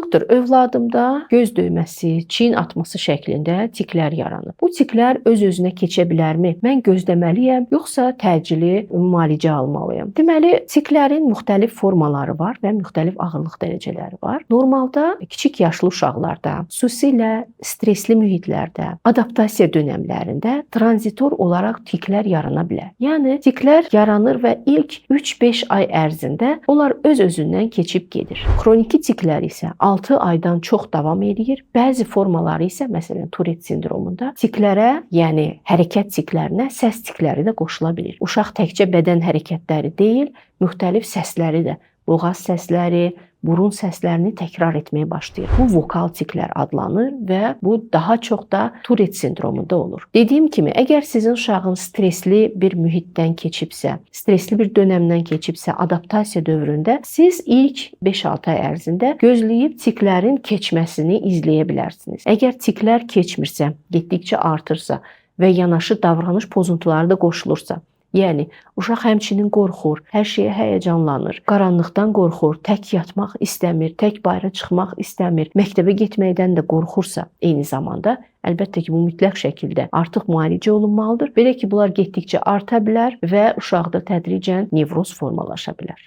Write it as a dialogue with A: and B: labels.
A: Doktor, övladımda göz döyməsi, çiyin atması şəklində tiklər yaranır. Bu tiklər öz-özünə keçə bilərmi? Mən gözləməliyəm, yoxsa təcili müalicə almalıyam? Deməli, tiklərin müxtəlif formaları var və müxtəlif ağırlıq dərəcələri var. Normalda kiçik yaşlı uşaqlarda, xüsusilə stresli mühitlərdə, adaptasiya dönəmlərində tranzitor olaraq tiklər yarana bilər. Yəni tiklər yaranır və ilk 3-5 ay ərzində onlar öz-özündən keçib gedir. Xroniki tiklər isə 6 aydan çox davam edir. Bəzi formaları isə, məsələn, Turet sindromunda tiklərə, yəni hərəkət tiklərinə səs tikləri də qoşula bilir. Uşaq təkcə bədən hərəkətləri deyil, müxtəlif səsləri də, boğaz səsləri, burun səslərini təkrar etməyə başlayır. Bu vokal tiklər adlanır və bu daha çox da Turet sindromunda olur. Dediyim kimi, əgər sizin uşağınız stresli bir mühitdən keçibsə, stresli bir dönəmdən keçibsə, adaptasiya dövründə siz ilk 5-6 ay ərzində gözləyib tiklərin keçməsini izləyə bilərsiniz. Əgər tiklər keçmirsə, getdikcə artırsa və yanaşı davranış pozuntuları da qoşulursa, yəni, uşaq həmçinin qorxur, hər şeyə həyəcanlanır, qaranlıqdan qorxur, tək yatmaq istəmir, tək bayıra çıxmaq istəmir, məktəbə getməkdən də qorxursa, eyni zamanda, əlbəttə ki, bu mütləq şəkildə artıq müalicə olunmalıdır. Belə ki, bunlar getdikcə arta bilər və uşaqda tədricən nevroz formalaşa bilər.